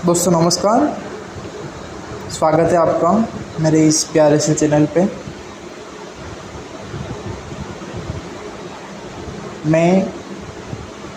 दोस्तों नमस्कार। स्वागत है आपका मेरे इस प्यारे से चैनल पे। मैं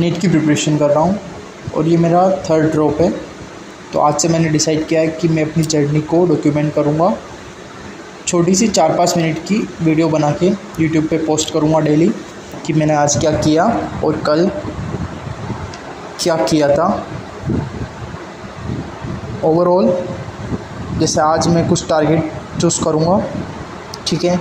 नीट की प्रिपरेशन कर रहा हूँ और ये मेरा थर्ड ड्रॉप है। तो आज से मैंने डिसाइड किया है कि मैं अपनी जर्नी को डॉक्यूमेंट करूँगा। छोटी सी 4-5 मिनट की वीडियो बना के यूट्यूब पे पोस्ट करूँगा डेली कि मैंने आज क्या किया और कल क्या किया था। ओवरऑल जैसे आज मैं कुछ टारगेट चूज़ करूँगा, ठीक है,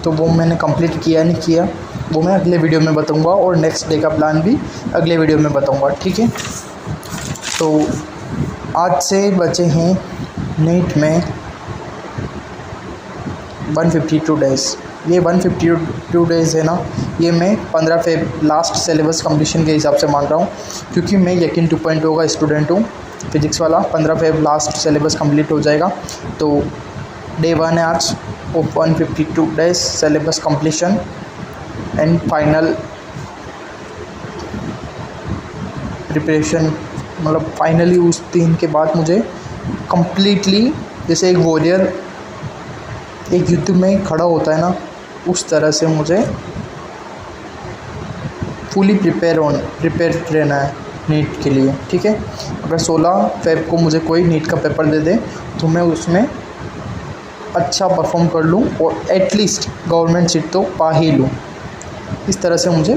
तो वो मैंने कंप्लीट किया नहीं किया वो मैं अगले वीडियो में बताऊँगा और नेक्स्ट डे का प्लान भी अगले वीडियो में बताऊँगा, ठीक है। तो आज से बचे हैं नीट में 152 डेज़। ये 152 डेज़ है ना, ये मैं 15 फेब लास्ट सिलेबस कंप्लीशन के हिसाब से मान रहा हूँ, क्योंकि मैं यकीन 2.0 का स्टूडेंट हूँ फिज़िक्स वाला। 15 फेब लास्ट सिलेबस कंप्लीट हो जाएगा। तो डे 1 है आज of 152 days syllabus completion and final preparation. मतलब फाइनली उस दिन के बाद मुझे कंप्लीटली जैसे एक वॉरियर एक युद्ध में खड़ा होता है ना, उस तरह से मुझे फुली प्रिपेयर रहना है नीट के लिए, ठीक है। अगर 16 फेब को मुझे कोई नीट का पेपर दे दे तो मैं उसमें अच्छा परफॉर्म कर लूँ और एटलीस्ट गवर्नमेंट सीट तो पा ही लूँ। इस तरह से मुझे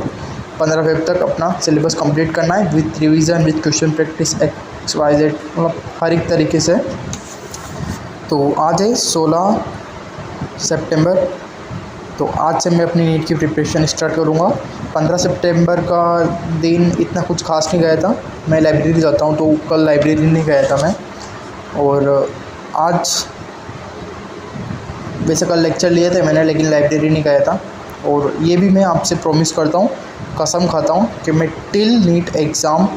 15 फेब तक अपना सिलेबस कंप्लीट करना है with revision, with question practice, XYZ, मतलब हर एक तरीके से। तो आज है 16 सितंबर। तो आज से मैं अपनी नीट की प्रिपरेशन स्टार्ट करूँगा। 15 सितंबर का दिन इतना कुछ खास नहीं गया था। मैं लाइब्रेरी जाता हूँ, तो कल लाइब्रेरी नहीं गया था मैं। और आज वैसे कल लेक्चर लिए थे मैंने, लेकिन लाइब्रेरी नहीं गया था। और ये भी मैं आपसे प्रॉमिस करता हूँ, कसम खाता हूँ कि मैं टिल नीट एग्ज़ाम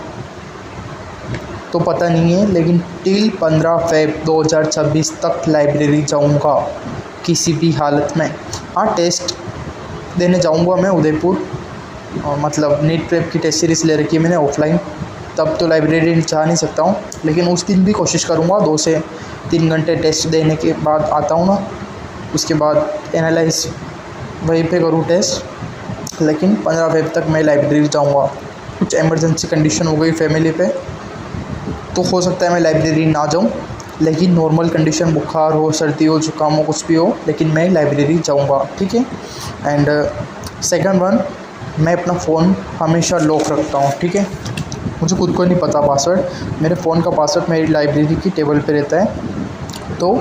तो पता नहीं है, लेकिन टिल 15 फेब 2026 तक लाइब्रेरी जाऊँगा किसी भी हालत में। हाँ, टेस्ट देने जाऊँगा मैं उदयपुर, मतलब नीट प्रेप की टेस्ट सीरीज़ ले रखी है मैंने ऑफलाइन, तब तो लाइब्रेरी जा नहीं सकता हूँ। लेकिन उस दिन भी कोशिश करूँगा 2 से 3 घंटे टेस्ट देने के बाद आता हूँ ना, उसके बाद एनालाइज वहीं पे करूँ टेस्ट। लेकिन 15 फेब तक मैं लाइब्रेरी जाऊँगा। कुछ इमरजेंसी कंडीशन हो गई फैमिली पे तो हो सकता है मैं लाइब्रेरी ना जाऊँ, लेकिन नॉर्मल कंडीशन, बुखार हो, सर्दी हो, जुकाम हो, कुछ भी हो, लेकिन मैं लाइब्रेरी जाऊँगा, ठीक है। एंड सेकंड वन, मैं अपना फ़ोन हमेशा लॉक रखता हूँ, ठीक है। मुझे खुद को नहीं पता पासवर्ड, मेरे फ़ोन का पासवर्ड मेरी लाइब्रेरी की टेबल पे रहता है। तो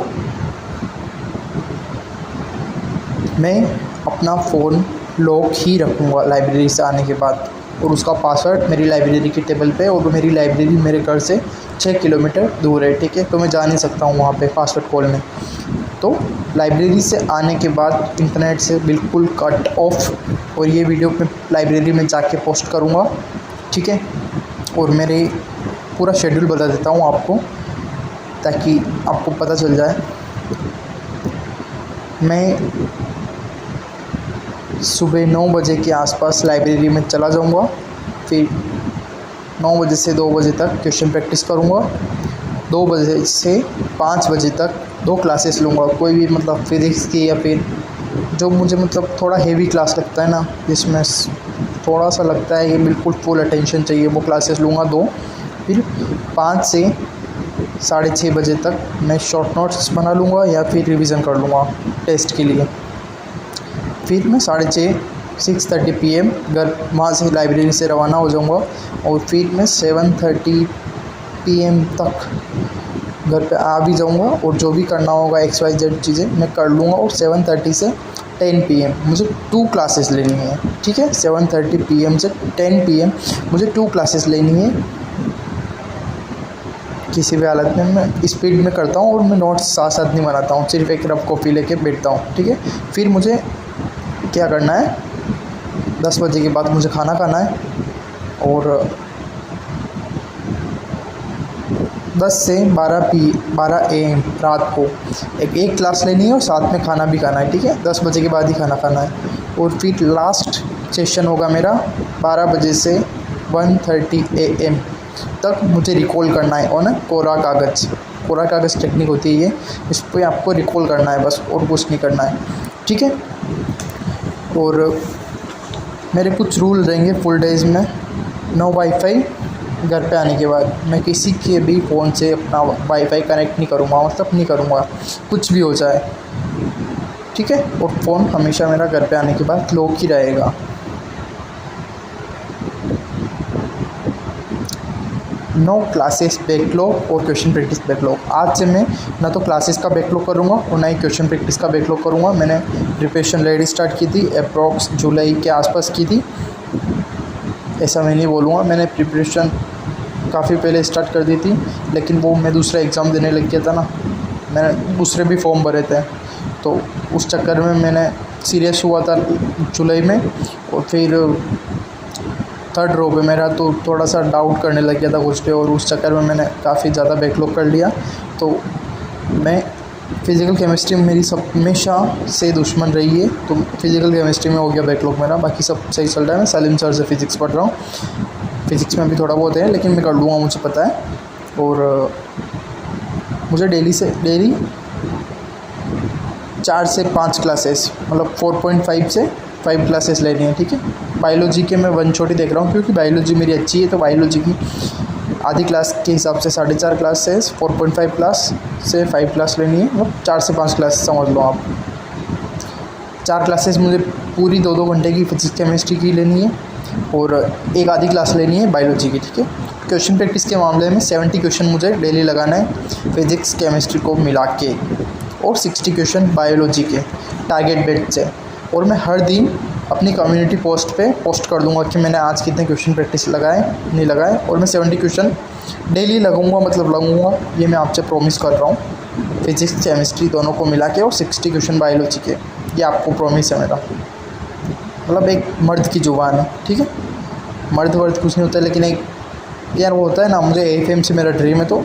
मैं अपना फ़ोन लॉक ही रखूँगा लाइब्रेरी से आने के बाद, और उसका पासवर्ड मेरी लाइब्रेरी की टेबल पे। और मेरी लाइब्रेरी मेरे घर से 6 किलोमीटर दूर है, ठीक है। तो मैं जा नहीं सकता हूँ वहाँ पे पासवर्ड खोलने। तो लाइब्रेरी से आने के बाद इंटरनेट से बिल्कुल कट ऑफ, और ये वीडियो मैं लाइब्रेरी में जाके पोस्ट करूँगा, ठीक है। और मेरे पूरा शेड्यूल बता देता हूँ आपको, ताकि आपको पता चल जाए। मैं सुबह 9 बजे के आसपास लाइब्रेरी में चला जाऊंगा। फिर 9 बजे से 2 बजे तक क्वेश्चन प्रैक्टिस करूंगा। 2 बजे से 5 बजे तक 2 क्लासेस लूँगा, कोई भी, मतलब फिज़िक्स की या फिर जो मुझे मतलब थोड़ा हेवी क्लास लगता है ना, जिसमें थोड़ा सा लगता है कि बिल्कुल फुल अटेंशन चाहिए, वो क्लासेस लूँगा 2। फिर 5 से 6:30 बजे तक मैं शॉर्ट नोट्स बना लूँगा या फिर रिवीजन कर लूँगा टेस्ट के लिए। फिर मैं 6:30 PM घर वहाँ से लाइब्रेरी से रवाना हो जाऊँगा, और फिर मैं 7:30 PM तक घर पे आ भी जाऊँगा, और जो भी करना होगा XYZ चीज़ें मैं कर लूँगा। और 7:30 से 10 PM मुझे 2 क्लासेस लेनी है, ठीक है। 7:30 PM से 10 PM मुझे 2 क्लासेस लेनी है। किसी भी हालत में मैं स्पीड में करता हूँ, और मैं नोट्स साथ साथ नहीं बनाता हूँ, सिर्फ एक रफ कॉपी लेके बैठता हूँ, ठीक है। फिर मुझे क्या करना है, 10 बजे के बाद मुझे खाना खाना है, और 10 से 12 AM रात को एक क्लास लेनी है, और साथ में खाना भी खाना है, ठीक है। 10 बजे के बाद ही खाना खाना है। और फिर लास्ट सेशन होगा मेरा 12 बजे से 1:30 AM तक मुझे रिकॉल करना है ऑन कोरा कागज़ टेक्निक होती है ये, इस पर आपको रिकॉल करना है बस, और कुछ नहीं करना है, ठीक है। और मेरे कुछ रूल रहेंगे फुल डेज़ में। नो वाईफाई, घर पे आने के बाद मैं किसी के भी फ़ोन से अपना वाईफाई कनेक्ट नहीं करूँगा, मतलब नहीं करूँगा, कुछ भी हो जाए, ठीक है। और फ़ोन हमेशा मेरा घर पे आने के बाद लॉक ही रहेगा। नो क्लासेस बैकलॉग और क्वेश्चन प्रैक्टिस बैकलॉग। आज से मैं ना तो क्लासेस का बैकलॉग करूँगा और ना ही क्वेश्चन प्रैक्टिस का बैकलॉग करूँगा। मैंने प्रिपरेशन ऑलरेडी स्टार्ट की थी, अप्रॉक्स जुलाई के आसपास की थी, ऐसा मैं नहीं बोलूँगा। मैंने प्रिपरेशन काफ़ी पहले स्टार्ट कर दी थी, लेकिन वो मैं दूसरा एग्ज़ाम देने लग गया था ना, मैंने दूसरे भी फॉर्म भरे थे, तो उस चक्कर में मैंने सीरियस हुआ था जुलाई में। और फिर थर्ड रो पे मेरा तो थोड़ा सा डाउट करने लग गया था कुछ पे, और उस चक्कर में मैंने काफ़ी ज़्यादा बैकलॉग कर लिया। तो मैं फ़िज़िकल केमिस्ट्री में मेरी सब हमेशा से दुश्मन रही है, तो फ़िज़िकल केमिस्ट्री में हो गया बैकलॉग मेरा, बाकी सब सही चल रहा है। मैं सलीम सर से फ़िज़िक्स पढ़ रहा हूँ, फ़िज़िक्स में भी थोड़ा बहुत है, लेकिन मैं कर लूँगा, मुझे पता है। और मुझे डेली 4 से 5 क्लासेस, मतलब 4.5 से 5 क्लासेस लेनी है, ठीक है। बायोलॉजी के मैं 1 छोटी देख रहा हूँ, क्योंकि बायोलॉजी मेरी अच्छी है, तो बायोलॉजी की आधी क्लास के हिसाब से 4.5 क्लासेस, 4.5 क्लास से 5 क्लास लेनी है, मतलब 4 से 5 क्लास समझ लो आप। 4 क्लासेस मुझे पूरी 2-2 घंटे की फिजिक्स केमिस्ट्री की लेनी है, और एक आधी क्लास लेनी है बायोलॉजी की, ठीक है। क्वेश्चन प्रैक्टिस के मामले में 70 क्वेश्चन मुझे डेली लगाना है फिज़िक्स केमिस्ट्री को मिला के, और 60 क्वेश्चन बायोलॉजी के टारगेट डेट से। और मैं हर दिन अपनी कम्युनिटी पोस्ट पे पोस्ट कर दूंगा कि मैंने आज कितने क्वेश्चन प्रैक्टिस लगाए नहीं लगाए, और मैं 70 क्वेश्चन डेली लगूंगा, ये मैं आपसे प्रॉमिस कर रहा हूँ। फिज़िक्स केमिस्ट्री दोनों को मिला के, और 60 क्वेश्चन बायोलॉजी के, ये आपको प्रॉमिस है मेरा। मतलब एक मर्द की ज़ुबान है, ठीक है। मर्द वर्द कुछ नहीं होता, लेकिन एक यार वो होता है ना, मुझे AFM से मेरा ड्रीम है, तो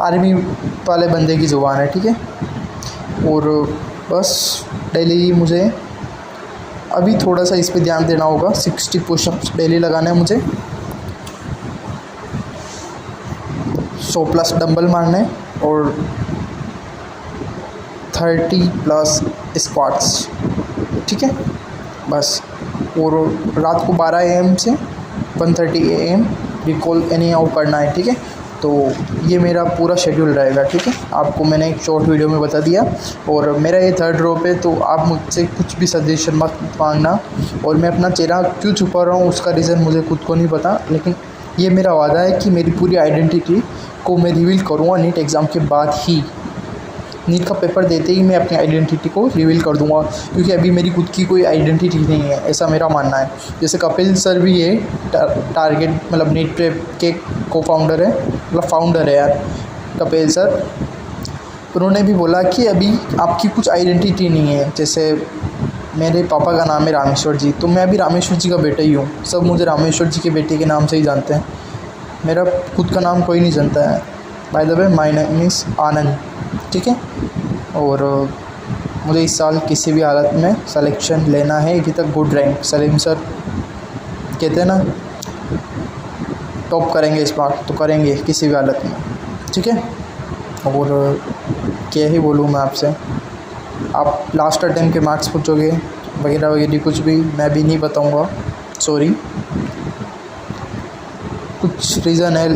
आर्मी वाले बंदे की ज़ुबान है, ठीक है। और बस डेली मुझे अभी थोड़ा सा इस पे ध्यान देना होगा। 60 पुशअप्स डेली लगाने हैं मुझे, 100+ डंबल मारने, और 30+ स्क्वाट्स, ठीक है बस। और रात को 12 AM से 1:30 AM रिकॉल एनी हाउ करना है, ठीक है। तो ये मेरा पूरा शेड्यूल रहेगा, ठीक है। आपको मैंने एक शॉर्ट वीडियो में बता दिया। और मेरा ये थर्ड रो पे, तो आप मुझसे कुछ भी सजेशन मत मांगना। और मैं अपना चेहरा क्यों छुपा रहा हूँ उसका रीज़न मुझे खुद को नहीं पता, लेकिन ये मेरा वादा है कि मेरी पूरी आइडेंटिटी को मैं रिवील करूँगा नीट एग्ज़ाम के बाद ही। नीट का पेपर देते ही मैं अपनी आइडेंटिटी को रिवील कर दूंगा, क्योंकि अभी मेरी खुद की कोई आइडेंटिटी नहीं है, ऐसा मेरा मानना है। जैसे कपिल सर भी है टारगेट, मतलब नीट प्रेप के को-फाउंडर है, मतलब फाउंडर है यार कपिल सर। उन्होंने भी बोला कि अभी आपकी कुछ आइडेंटिटी नहीं है। जैसे मेरे पापा का नाम है रामेश्वर जी, तो मैं अभी रामेश्वर जी का बेटा ही हूँ, सब मुझे रामेश्वर जी के बेटे के नाम से ही जानते हैं, मेरा खुद का नाम कोई नहीं जानता है। By the way my name is Anand, ठीक है। और मुझे इस साल किसी भी हालत में सिलेक्शन लेना है, अभी तक गुड रैंक, सलीम सर कहते हैं ना टॉप करेंगे इस बार, तो करेंगे किसी भी हालत में, ठीक है। और क्या ही बोलूँ मैं आपसे, आप लास्ट अटेम्प्ट के मार्क्स पूछोगे वगैरह वगैरह, कुछ भी मैं भी नहीं बताऊँगा, सॉरी। कुछ रीज़न है,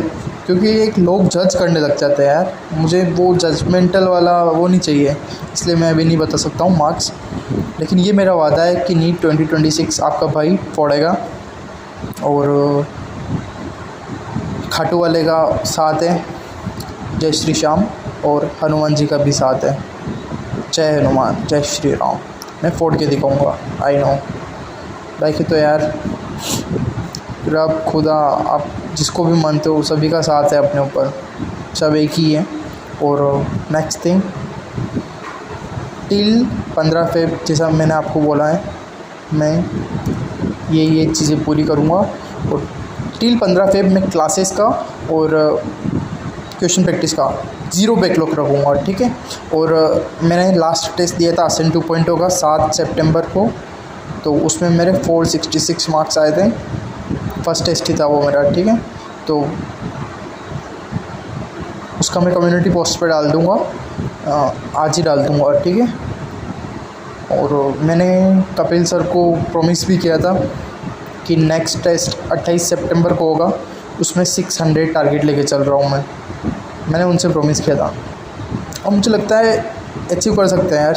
क्योंकि एक लोग जज करने लग जाते हैं यार, मुझे वो जजमेंटल वाला वो नहीं चाहिए, इसलिए मैं अभी नहीं बता सकता हूँ मार्क्स। लेकिन ये मेरा वादा है कि नीट 2026 आपका भाई फोड़ेगा। और खाटू वाले का साथ है, जय श्री श्याम, और हनुमान जी का भी साथ है, जय हनुमान जय श्री राम। मैं फोड़ के दिखाऊंगा, आई नो। बाकी तो यार रब खुदा आप जिसको भी मानते हो सभी का साथ है अपने ऊपर, सब एक ही है। और नेक्स्ट थिंग, टिल 15 फेब जैसा मैंने आपको बोला है, मैं ये चीज़ें पूरी करूँगा। और टिल 15 फेब में क्लासेस का और क्वेश्चन प्रैक्टिस का 0 बैकलॉग रखूँगा, ठीक है। और मैंने लास्ट टेस्ट दिया था असेंट 2.0 का 7 सितंबर को, तो उसमें मेरे 466 मार्क्स आए थे। फर्स्ट टेस्ट ही था वो मेरा, ठीक है। तो उसका मैं कम्युनिटी पोस्ट पे डाल दूँगा, आज ही डाल दूँगा, ठीक है। और मैंने कपिल सर को प्रॉमिस भी किया था कि नेक्स्ट टेस्ट 28 सितंबर को होगा, उसमें 600 टारगेट लेके चल रहा हूँ मैंने उनसे प्रॉमिस किया था। और मुझे लगता है अचीव कर सकते हैं यार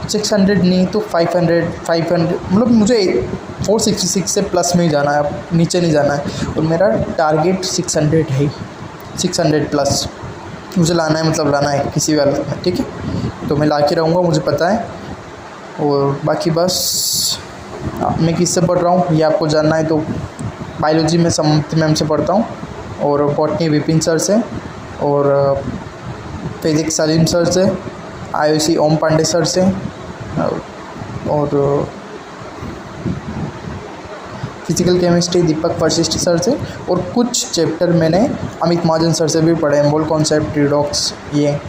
600 नहीं तो 500 मतलब मुझे 466 से प्लस में ही जाना है, अब नीचे नहीं जाना है। और मेरा टारगेट 600 है, 600 प्लस मुझे लाना है, मतलब लाना है किसी भी हालत में, ठीक है। तो मैं ला के रहूँगा, मुझे पता है। और बाकी बस मैं किससे पढ़ रहा हूँ ये आपको जानना है तो बायोलॉजी में समृति मैम से पढ़ता हूँ, और बॉटनी विपिन सर से, और फिजिक्स सलीम सर से, आईओसी ओम पांडे सर से, और फिजिकल केमिस्ट्री दीपक वशिष्ठ सर से, और कुछ चैप्टर मैंने अमित महाजन सर से भी पढ़े, मोल कॉन्सेप्ट, रिडॉक्स ये।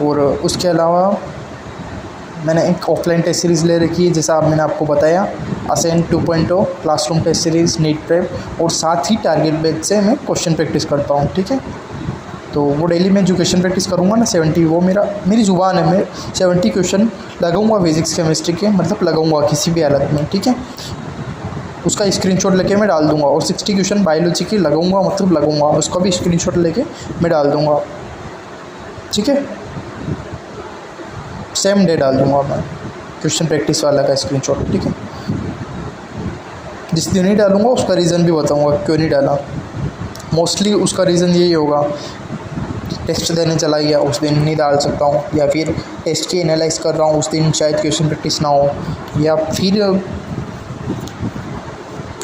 और उसके अलावा मैंने एक ऑफलाइन टेस्ट सीरीज़ ले रखी है, जैसा मैंने आपको बताया, ascent 2.0 classroom test series, NEET prep, और साथ ही टारगेट बेस से मैं क्वेश्चन प्रैक्टिस करता हूँ, ठीक है। तो वो डेली मैं जो क्वेश्चन प्रैक्टिस करूँगा ना 70, वो मेरी ज़ुबान है, मैं 70 क्वेश्चन लगाऊंगा फिजिक्स केमिस्ट्री के, मतलब लगाऊंगा किसी भी हालत में, ठीक है। उसका स्क्रीनशॉट लेके मैं डाल दूंगा, और 60 क्वेश्चन बायोलॉजी की लगाऊंगा, मतलब लगाऊंगा, उसका भी स्क्रीनशॉट लेके मैं डाल दूंगा, ठीक है। सेम डे डाल दूंगा मैं क्वेश्चन प्रैक्टिस वाला का स्क्रीनशॉट, ठीक है। जिस दिन नहीं डालूंगा उसका रीज़न भी बताऊंगा क्यों नहीं डाला। मोस्टली उसका रीज़न यही होगा, टेस्ट देने चला गया उस दिन नहीं डाल सकता हूँ, या फिर टेस्ट की एनालाइज कर रहा हूँ उस दिन शायद क्वेश्चन प्रैक्टिस ना हो, या फिर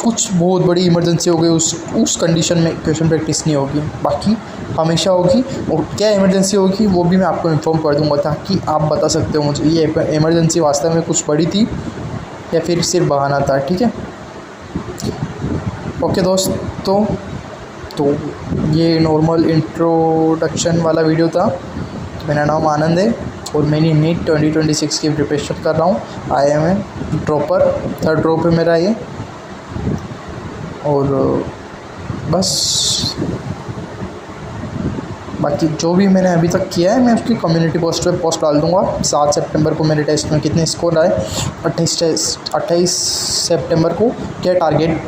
कुछ बहुत बड़ी इमरजेंसी हो गई, उस कंडीशन में क्वेश्चन प्रैक्टिस नहीं होगी, बाकी हमेशा होगी। और क्या इमरजेंसी होगी वो भी मैं आपको इन्फॉर्म कर दूंगा, ताकि आप बता सकते हो मुझे ये इमरजेंसी वास्तव में कुछ बड़ी थी या फिर सिर्फ बहाना था, ठीक है। ओके दोस्तों, तो ये नॉर्मल इंट्रोडक्शन वाला वीडियो था। मेरा नाम आनंद है और मैंने नीट 2026 की प्रिपरेशन कर रहा हूँ। IIM ड्रॉपर, 3rd ड्रॉप है मेरा ये। और बस बाकी जो भी मैंने अभी तक किया है मैं उसकी कम्युनिटी पोस्ट पे पोस्ट डाल दूंगा। 7 सितंबर को मेरे टेस्ट में कितने स्कोर आए, 28 सितंबर को क्या टारगेट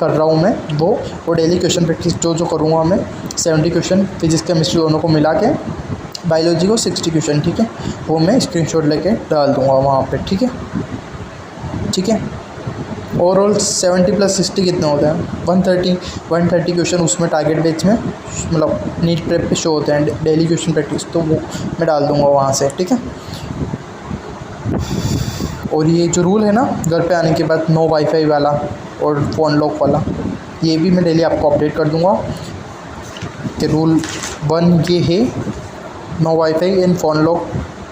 कर रहा हूँ मैं वो, और डेली क्वेश्चन प्रैक्टिस जो करूँगा मैं 70 क्वेश्चन फिजिक्स केमिस्ट्री दोनों को मिला के, बायोलॉजी को 60 क्वेश्चन, ठीक है, वो मैं स्क्रीनशॉट लेके डाल दूँगा वहाँ पर, ठीक है, ठीक है। ओवरऑल 70 + 60 कितने होते हैं, 130 क्वेश्चन उसमें टारगेट बेच में, मतलब नीट प्रेप पे शो होते हैं डेली क्वेश्चन प्रैक्टिस, तो वो मैं डाल दूंगा वहाँ से, ठीक है। और ये जो रूल है ना घर पे आने के बाद नो वाईफाई वाला और फ़ोन लॉक वाला, ये भी मैं डेली आपको अपडेट कर दूंगा कि रूल 1 ये है no WiFi and phone lock,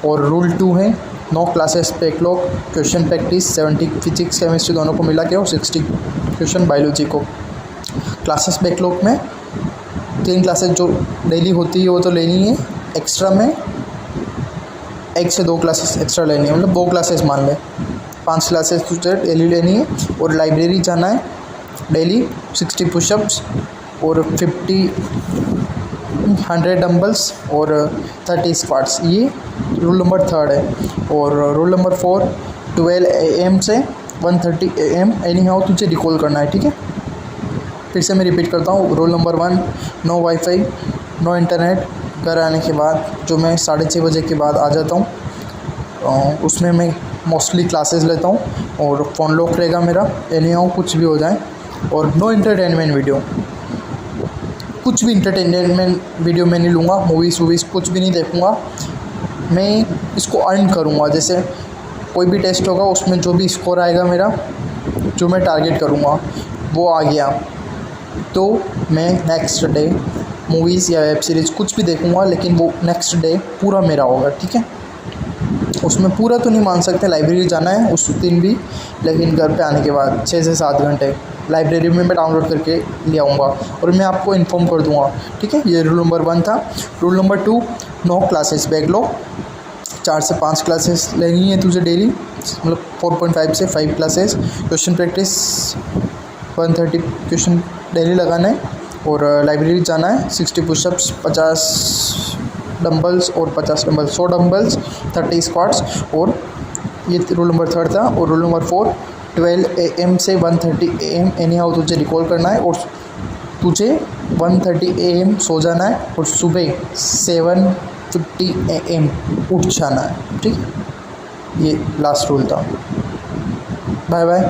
और रूल 2 है no classes backlog, question practice 70 physics chemistry दोनों को मिला के, और 60 क्वेश्चन बायोलॉजी को। क्लासेस बैकलॉग में 3 क्लासेस जो डेली होती है वो तो लेनी है, एक्स्ट्रा में 1 से 2 क्लासेस एक्स्ट्रा लेनी है, मतलब 2 क्लासेस मान लें, 5 क्लासेस तुझे डेली लेनी है। और लाइब्रेरी जाना है डेली, 60 पुशअप्स और 100 डंबल्स और 30 स्क्वाट्स, ये रूल नंबर 3 है। और रूल नंबर 4 12 AM से 1:30 AM एनी हाउ तुझे रिकॉल करना है, ठीक है। फिर से मैं रिपीट करता हूँ, rule number 1 no WiFi no internet. घर आने के बाद जो मैं 6:30 बजे के बाद आ जाता हूँ उसमें मैं मोस्टली क्लासेस लेता हूँ, और फ़ोन लॉक रहेगा मेरा एनी हाउ कुछ भी हो जाए। और नो इंटरटेनमेंट वीडियो, कुछ भी इंटरटेनमेंट वीडियो मैं नहीं लूँगा, मूवीज़ कुछ भी नहीं देखूँगा। मैं इसको अर्न करूँगा, जैसे कोई भी टेस्ट होगा उसमें जो भी स्कोर आएगा मेरा, जो मैं टारगेट करूँगा वो आ गया तो मैं नेक्स्ट डे मूवीज़ या वेब सीरीज़ कुछ भी देखूँगा, लेकिन वो नेक्स्ट डे पूरा मेरा होगा, ठीक है। उसमें पूरा तो नहीं मान सकते, लाइब्रेरी जाना है उस दिन भी, लेकिन घर पे आने के बाद 6 से 7 घंटे लाइब्रेरी में मैं डाउनलोड करके ले आऊँगा और मैं आपको इन्फॉर्म कर दूँगा, ठीक है। ये रूल नंबर 1 था। Rule number 2 no classes backlog, 4 से 5 क्लासेस लेनी है तुझे डेली, मतलब 4.5 से 5 classes. Question practice 130 question daily लगाना है और लाइब्रेरी जाना है। 60 पुशअप्स, 50 डंबल्स और 50 डंबल्स, 100 डंबल्स, 30 स्क्वाट्स। और ये रूल नंबर 3 था। और रूल नंबर 4, 12 AM से 1:30 AM एनी हाउ तुझे रिकॉल करना है और तुझे 1:30 AM सो जाना है और सुबह 7:50 AM उठ जाना है। ठीक है, ये लास्ट रूल था। Bye bye.